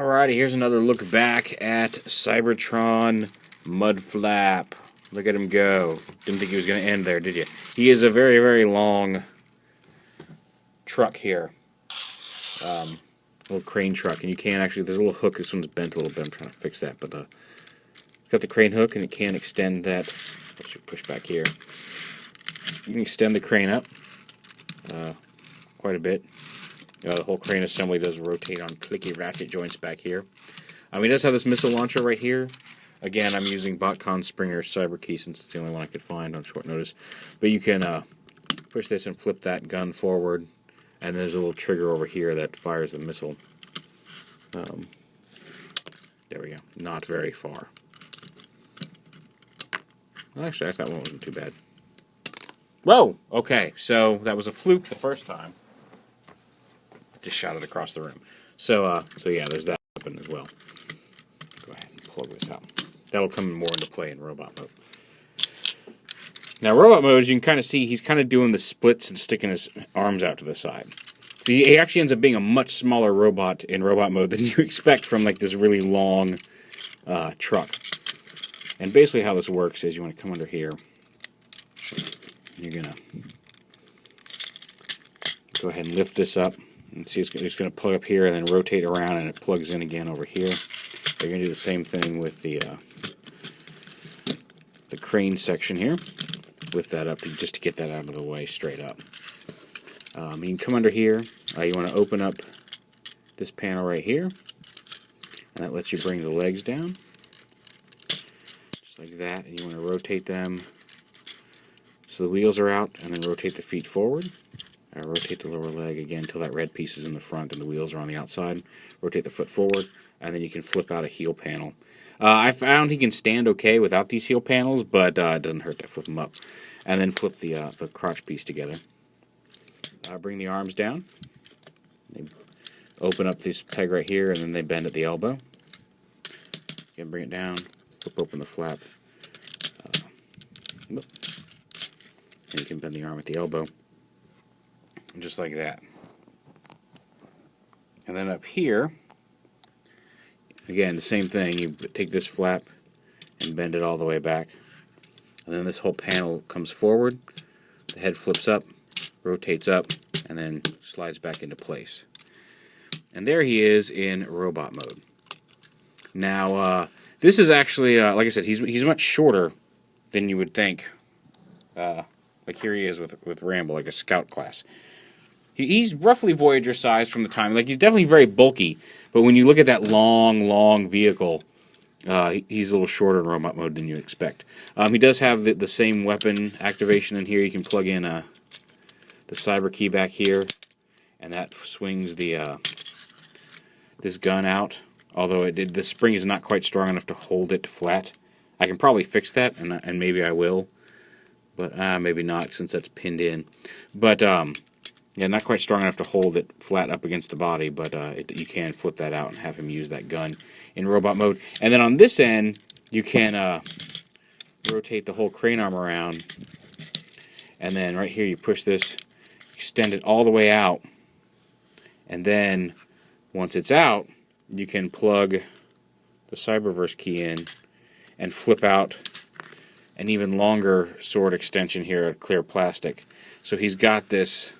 Alrighty, here's another look back at Cybertron Mudflap. Look at him go. Didn't think he was going to end there, did you? He is a very, very long truck here. Little crane truck, and you can actually, there's a little hook. This one's bent a little bit. I'm trying to fix that, but it's got the crane hook, and it can extend that. Let's push back here. You can extend the crane up quite a bit. The whole crane assembly does rotate on clicky ratchet joints back here. He does have this missile launcher right here. Again, I'm using BotCon Springer Cyber Key since it's the only one I could find on short notice. But you can push this and flip that gun forward, and there's a little trigger over here that fires the missile. There we go. Not very far. Well, actually, that one wasn't too bad. Whoa! Okay, so that was a fluke the first time. Just shot it across the room. So yeah, there's that weapon as well. Go ahead and plug this out. That'll come more into play in robot mode. Now, robot mode, as you can kind of see, he's kind of doing the splits and sticking his arms out to the side. So he actually ends up being a much smaller robot in robot mode than you expect from like this really long truck. And basically how this works is you want to come under here. You're going to go ahead and lift this up. And see, it's going to plug up here and then rotate around, and it plugs in again over here. You're going to do the same thing with the crane section here. Lift that up just to get that out of the way straight up. You can come under here. You want to open up this panel right here, and that lets you bring the legs down, just like that. And you want to rotate them so the wheels are out, and then rotate the feet forward. Rotate the lower leg again until that red piece is in the front and the wheels are on the outside. Rotate the foot forward, and then you can flip out a heel panel. I found he can stand okay without these heel panels, but it doesn't hurt to flip them up. And then flip the crotch piece together. Bring the arms down. They open up this peg right here, and then they bend at the elbow. Again, bring it down. Flip open the flap. And you can bend the arm at the elbow. Just like that. And then up here, again, the same thing. You take this flap and bend it all the way back. And then this whole panel comes forward. The head flips up, rotates up, and then slides back into place. And there he is in robot mode. Now, this is actually, like I said, he's much shorter than you would think. Like here he is with Rambo, like a scout class. He's roughly Voyager size from the time. Like, he's definitely very bulky, but when you look at that long vehicle, he's a little shorter in robot mode than you expect. He does have the same weapon activation in here. You can plug in the cyber key back here, and that swings this gun out. Although the spring is not quite strong enough to hold it flat. I can probably fix that, and maybe I will, but maybe not since that's pinned in. But yeah, not quite strong enough to hold it flat up against the body, but you can flip that out and have him use that gun in robot mode. And then on this end, you can rotate the whole crane arm around, and then right here you push this, extend it all the way out, and then once it's out, you can plug the Cyberverse key in and flip out an even longer sword extension here of clear plastic. So he's got this.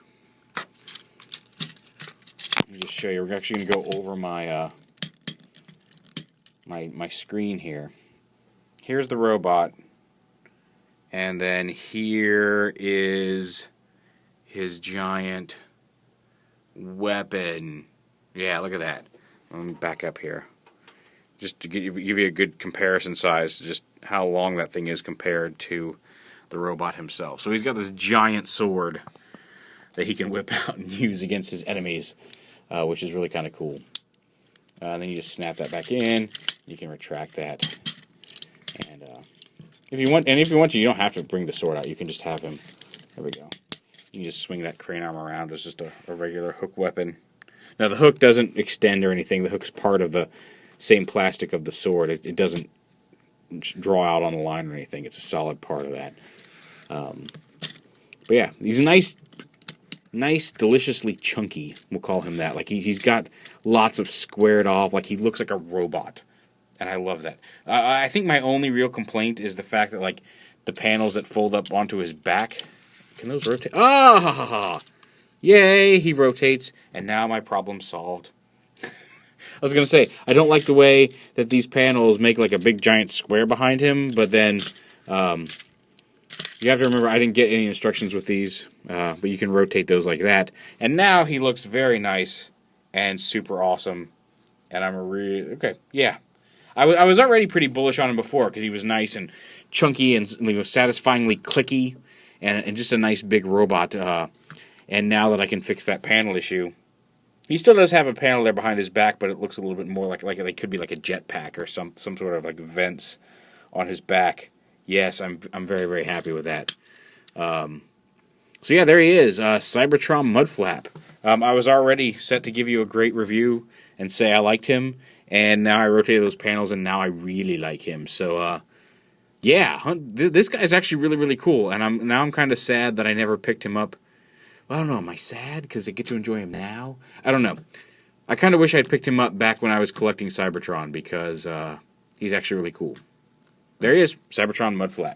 Let me just show you. We're actually going to go over my my screen here. Here's the robot, and then here is his giant weapon. Yeah, look at that. Let me back up here, just to give you a good comparison size, just how long that thing is compared to the robot himself. So he's got this giant sword that he can whip out and use against his enemies, which is really kind of cool. And then you just snap that back in. You can retract that, and if you want to, you don't have to bring the sword out. You can just have him. There we go. You can just swing that crane arm around as just a regular hook weapon. Now the hook doesn't extend or anything. The hook's part of the same plastic of the sword. It doesn't draw out on the line or anything. It's a solid part of that. But yeah, he's a nice nice, deliciously chunky. We'll call him that. Like he's got lots of squared off. Like he looks like a robot, and I love that. I think my only real complaint is the fact that like the panels that fold up onto his back. Can those rotate? Ah, ha, ha, ha. Yay! He rotates, and now my problem's solved. I was gonna say I don't like the way that these panels make like a big giant square behind him, but then. You have to remember, I didn't get any instructions with these, but you can rotate those like that. And now he looks very nice and super awesome. And I'm really... Okay, yeah. I was already pretty bullish on him before because he was nice and chunky and satisfyingly clicky and just a nice big robot. And now that I can fix that panel issue... He still does have a panel there behind his back, but it looks a little bit more like it could be like a jetpack or some sort of like vents on his back. Yes, I'm very, very happy with that. So yeah, there he is, Cybertron Mudflap. I was already set to give you a great review and say I liked him, and now I rotated those panels, and now I really like him. So yeah, this guy's actually really, really cool, and I'm kind of sad that I never picked him up. Well, I don't know, am I sad because I get to enjoy him now? I don't know. I kind of wish I'd picked him up back when I was collecting Cybertron because he's actually really cool. There he is, Cybertron Mudflap.